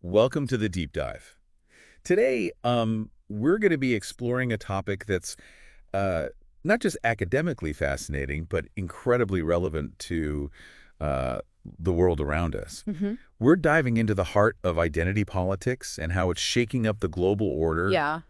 Welcome to the deep dive. Today, we're going to be exploring a topic that's uh, not just academically fascinating, but incredibly relevant to uh, the world around us. hmm We're diving into the heart of identity politics and how it's shaking up the global order. Yeah.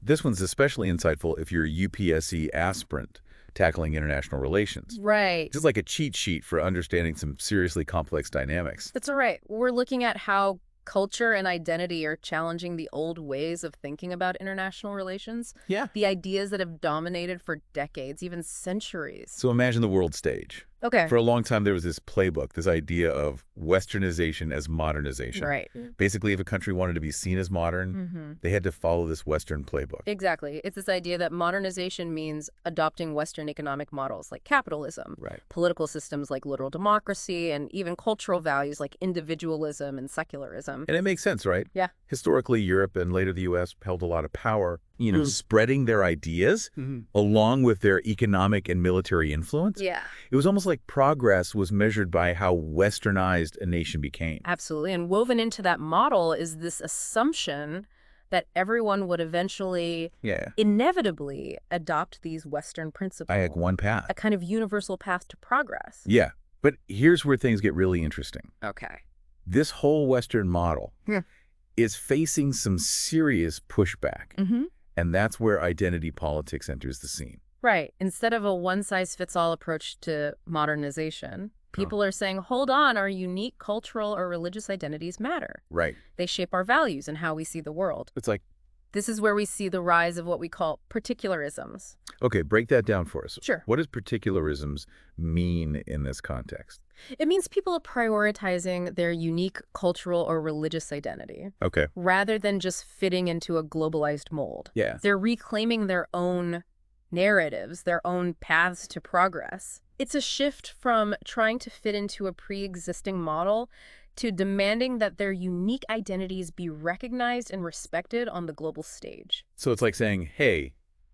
This one's especially insightful if you're a UPSC aspirant tackling international relations. Right. Just like a cheat sheet for understanding some seriously complex dynamics. That's all right. We're looking at how culture and identity are challenging the old ways of thinking about international relations, Yeah. the ideas that have dominated for decades, even centuries. So imagine the world stage. Okay. For a long time, there was this playbook, this idea of westernization as modernization. Right. Basically, if a country wanted to be seen as modern, hmm they had to follow this Western playbook. Exactly. It's this idea that modernization means adopting Western economic models like capitalism, Right. political systems like liberal democracy, and even cultural values like individualism and secularism. And it makes sense, right? Yeah. Historically, Europe and later the U.S. held a lot of power, Mm. spreading their ideas along with their economic and military influence. Yeah. It was almost like progress was measured by how westernized a nation became. Absolutely. And woven into that model is this assumption that everyone would eventually, Yeah. inevitably adopt these Western principles. I had one path. A kind of universal path to progress. Yeah. But here's where things get really interesting. Okay. This whole Western model Yeah. is facing some serious pushback. Mm-hmm. And that's where identity politics enters the scene. Right. Instead of a one-size-fits-all approach to modernization, people are saying, hold on, our unique cultural or religious identities matter. Right. They shape our values and how we see the world. It's like, This is where we see the rise of what we call particularisms. okay, break that down for us. Sure. What does particularisms mean in this context? It means people are prioritizing their unique cultural or religious identity Okay. rather than just fitting into a globalized mold. Yeah. They're reclaiming their own narratives, their own paths to progress. It's a shift from trying to fit into a pre-existing model to demanding that their unique identities be recognized and respected on the global stage. So it's like saying, hey,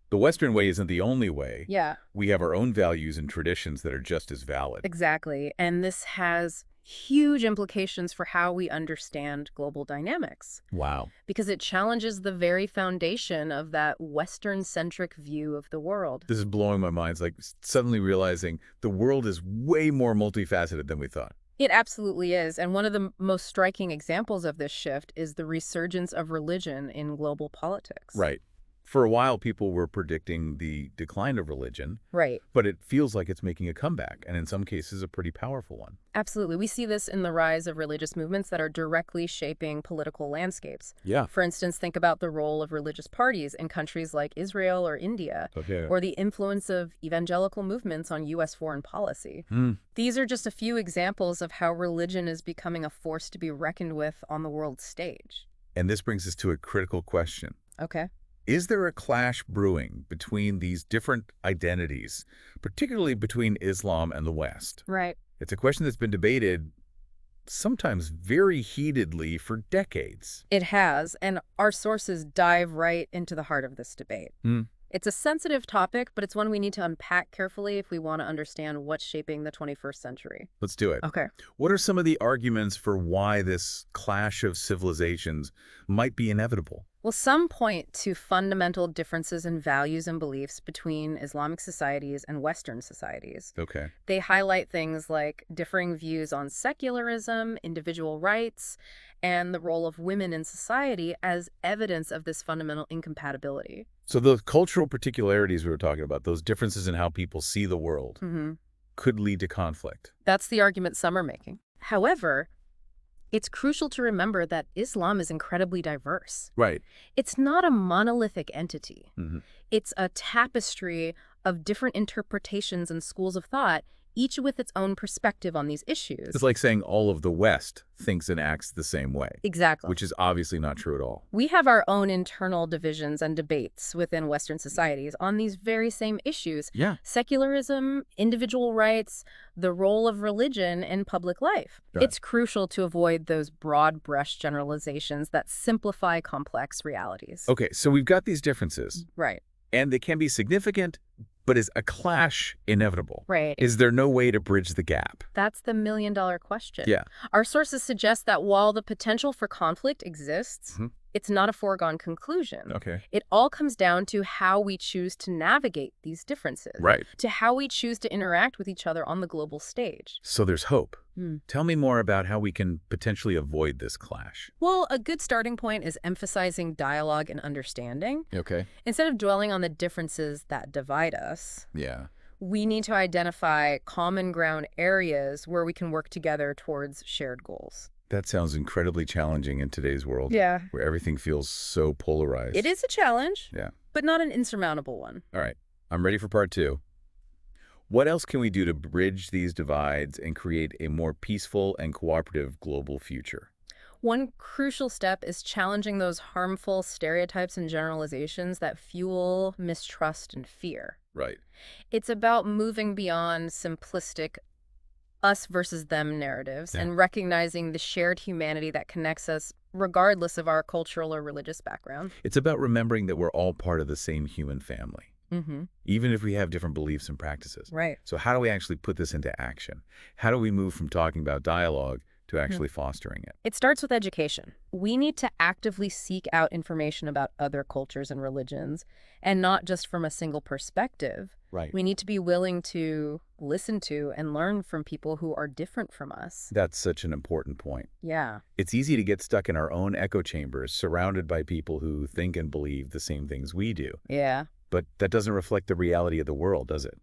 the Western way isn't the only way. Yeah, We have our own values and traditions that are just as valid. exactly. And this has huge implications for how we understand global dynamics, Wow. because it challenges the very foundation of that Western-centric view of the world. This is blowing my mind. It's like suddenly realizing the world is way more multifaceted than we thought. It absolutely is. And one of the most striking examples of this shift is the resurgence of religion in global politics. Right. For a while, people were predicting the decline of religion, Right. but it feels like it's making a comeback, and in some cases, a pretty powerful one. Absolutely. We see this in the rise of religious movements that are directly shaping political landscapes. Yeah. For instance, think about the role of religious parties in countries like Israel or India, Okay. or the influence of evangelical movements on U.S. foreign policy. These are just a few examples of how religion is becoming a force to be reckoned with on the world stage. And this brings us to a critical question. Okay. Is there a clash brewing between these different identities, particularly between Islam and the West? Right. It's a question that's been debated sometimes very heatedly for decades. It has, and our sources dive right into the heart of this debate. It's a sensitive topic, but it's one we need to unpack carefully if we want to understand what's shaping the 21st century. Let's do it. Okay. What are some of the arguments for why this clash of civilizations might be inevitable? Well, some point to fundamental differences in values and beliefs between Islamic societies and Western societies. Okay. They highlight things like differing views on secularism, individual rights, and the role of women in society as evidence of this fundamental incompatibility. So the cultural particularities we were talking about, those differences in how people see the world, could lead to conflict. That's the argument some are making. However, it's crucial to remember that Islam is incredibly diverse. Right. It's not a monolithic entity. Mhm. It's a tapestry of different interpretations and schools of thought, each with its own perspective on these issues. It's like saying all of the West thinks and acts the same way, Exactly. which is obviously not true at all. We have our own internal divisions and debates within Western societies on these very same issues. Yeah. Secularism, individual rights, the role of religion in public life. Right. It's crucial to avoid those broad brush generalizations that simplify complex realities. Okay, so we've got these differences, Right. and they can be significant, But is a clash inevitable? Right. Is there no way to bridge the gap? That's the million-dollar question. Yeah. Our sources suggest that while the potential for conflict exists, Hmm. it's not a foregone conclusion. Okay. It all comes down to how we choose to navigate these differences, Right. to how we choose to interact with each other on the global stage. So there's hope. Hmm. Tell me more about how we can potentially avoid this clash. Well, a good starting point is emphasizing dialogue and understanding. Okay. Instead of dwelling on the differences that divide us, Yeah. we need to identify common ground areas where we can work together towards shared goals. That sounds incredibly challenging in today's world, Yeah. where everything feels so polarized. It is a challenge, Yeah. but not an insurmountable one. All right. I'm ready for part 2. What else can we do to bridge these divides and create a more peaceful and cooperative global future? One crucial step is challenging those harmful stereotypes and generalizations that fuel mistrust and fear. Right. It's about moving beyond simplistic us versus them narratives Yeah. and recognizing the shared humanity that connects us regardless of our cultural or religious background. It's about remembering that we're all part of the same human family, Mm-hmm. even if we have different beliefs and practices. Right. So how do we actually put this into action? How do we move from talking about dialogue to actually fostering it? It starts with education. We need to actively seek out information about other cultures and religions, and not just from a single perspective. Right. We need to be willing to listen to and learn from people who are different from us. That's such an important point. Yeah. It's easy to get stuck in our own echo chambers, surrounded by people who think and believe the same things we do. Yeah. But that doesn't reflect the reality of the world, does it?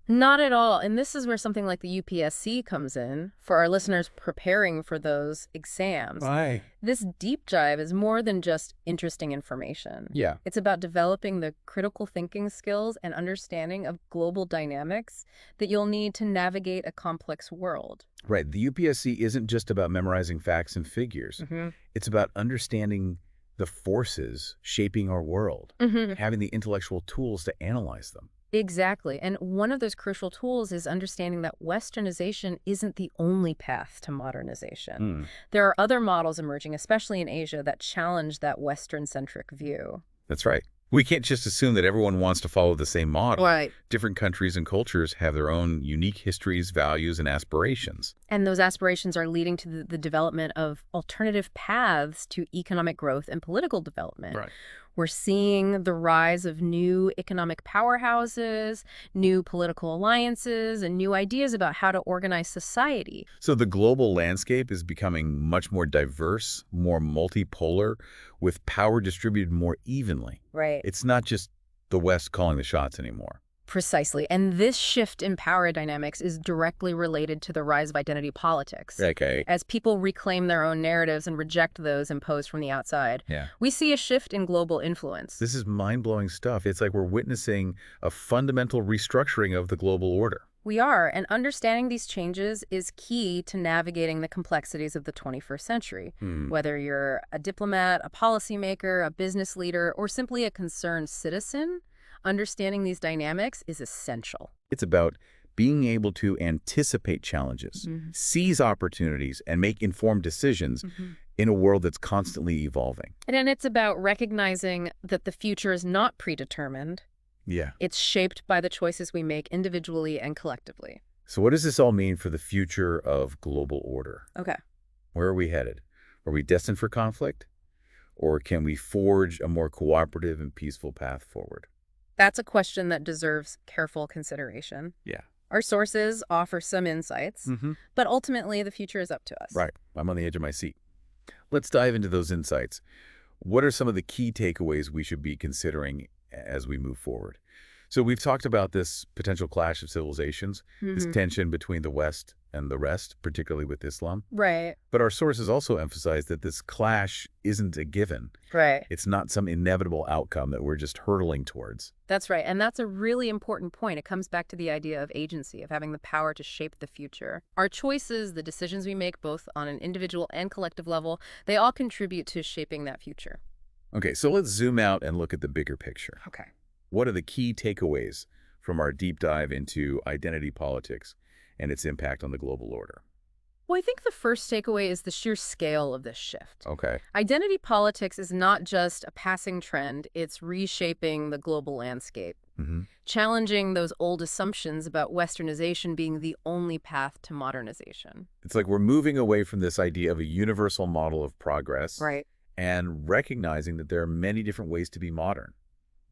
Not at all. And this is where something like the UPSC comes in for our listeners preparing for those exams. Why? This deep dive is more than just interesting information. Yeah. It's about developing the critical thinking skills and understanding of global dynamics that you'll need to navigate a complex world. Right. The UPSC isn't just about memorizing facts and figures. Mm-hmm. It's about understanding the forces shaping our world, Mm-hmm. having the intellectual tools to analyze them. Exactly. And one of those crucial tools is understanding that Westernization isn't the only path to modernization. There are other models emerging, especially in Asia, that challenge that Western-centric view. That's right. We can't just assume that everyone wants to follow the same model. Right. Different countries and cultures have their own unique histories, values, and aspirations. And those aspirations are leading to the development of alternative paths to economic growth and political development. Right. We're seeing the rise of new economic powerhouses, new political alliances, and new ideas about how to organize society. So the global landscape is becoming much more diverse, more multipolar, with power distributed more evenly. Right. It's not just the West calling the shots anymore. Precisely. And this shift in power dynamics is directly related to the rise of identity politics. Okay. As people reclaim their own narratives and reject those imposed from the outside, Yeah. we see a shift in global influence. This is mind-blowing stuff. It's like we're witnessing a fundamental restructuring of the global order. We are, and understanding these changes is key to navigating the complexities of the 21st century. Whether you're a diplomat, a policymaker, a business leader, or simply a concerned citizen, understanding these dynamics is essential. It's about being able to anticipate challenges, seize opportunities, and make informed decisions in a world that's constantly evolving. And it's about recognizing that the future is not predetermined. Yeah. It's shaped by the choices we make individually and collectively. So what does this all mean for the future of global order? Okay. Where are we headed? Are we destined for conflict? Or can we forge a more cooperative and peaceful path forward? That's a question that deserves careful consideration. Yeah. Our sources offer some insights, but ultimately the future is up to us. Right. I'm on the edge of my seat. Let's dive into those insights. What are some of the key takeaways we should be considering as we move forward? So we've talked about this potential clash of civilizations, this tension between the West and the rest, particularly with Islam. Right. But our sources also emphasize that this clash isn't a given. Right. It's not some inevitable outcome that we're just hurtling towards. That's right. And that's a really important point. It comes back to the idea of agency, of having the power to shape the future. Our choices, the decisions we make both on an individual and collective level, they all contribute to shaping that future. Okay, so let's zoom out and look at the bigger picture. Okay. What are the key takeaways from our deep dive into identity politics and its impact on the global order? Well, I think the first takeaway is the sheer scale of this shift. Okay. Identity politics is not just a passing trend, it's reshaping the global landscape. Hmm. challenging those old assumptions about Westernization being the only path to modernization. It's like we're moving away from this idea of a universal model of progress Right. and recognizing that there are many different ways to be modern,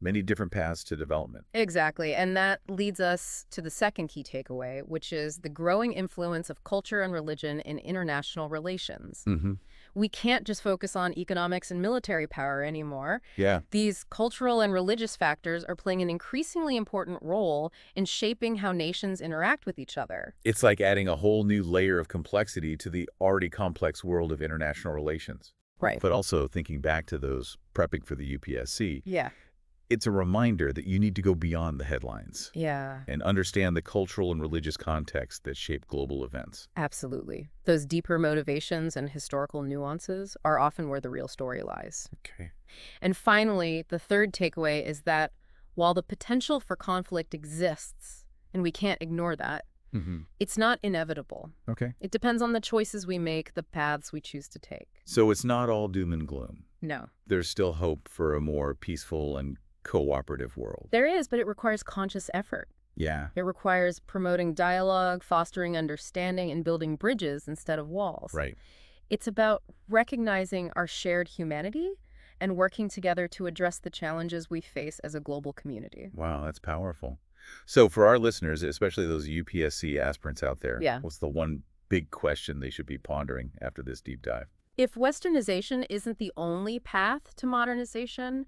many different paths to development. Exactly. And that leads us to the second key takeaway, which is the growing influence of culture and religion in international relations. Hmm. We can't just focus on economics and military power anymore. Yeah. These cultural and religious factors are playing an increasingly important role in shaping how nations interact with each other. It's like adding a whole new layer of complexity to the already complex world of international relations. Right. But also thinking back to those prepping for the UPSC, Yeah. it's a reminder that you need to go beyond the headlines Yeah. and understand the cultural and religious context that shape global events. Absolutely. Those deeper motivations and historical nuances are often where the real story lies. Okay. And finally, the third takeaway is that while the potential for conflict exists, and we can't ignore that, Hmm. it's not inevitable. Okay. It depends on the choices we make, the paths we choose to take. So it's not all doom and gloom. No. There's still hope for a more peaceful and cooperative world. There is, but it requires conscious effort. Yeah. It requires promoting dialogue, fostering understanding, and building bridges instead of walls. Right. It's about recognizing our shared humanity and working together to address the challenges we face as a global community. Wow, that's powerful. So for our listeners, especially those UPSC aspirants out there, Yeah. what's the one big question they should be pondering after this deep dive? If Westernization isn't the only path to modernization,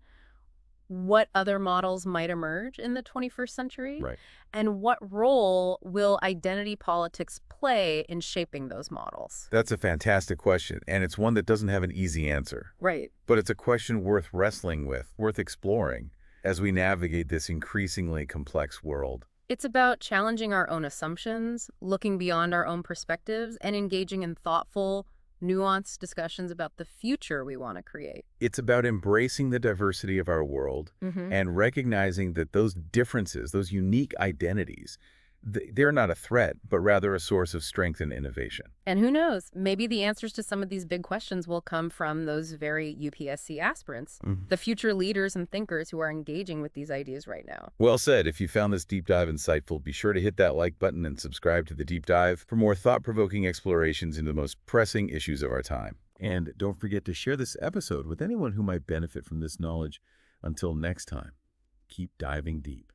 what other models might emerge in the 21st century? Right. And what role will identity politics play in shaping those models? That's a fantastic question, and it's one that doesn't have an easy answer. Right. But it's a question worth wrestling with, worth exploring, as we navigate this increasingly complex world. It's about challenging our own assumptions, looking beyond our own perspectives, and engaging in thoughtful, nuanced discussions about the future we want to create. It's about embracing the diversity of our world Mm-hmm. and recognizing that those differences, those unique identities, they're not a threat, but rather a source of strength and innovation. And who knows, maybe the answers to some of these big questions will come from those very UPSC aspirants, Mhm. the future leaders and thinkers who are engaging with these ideas right now. Well said. If you found this deep dive insightful, be sure to hit that like button and subscribe to the deep dive for more thought-provoking explorations into the most pressing issues of our time. And don't forget to share this episode with anyone who might benefit from this knowledge. Until next time, keep diving deep.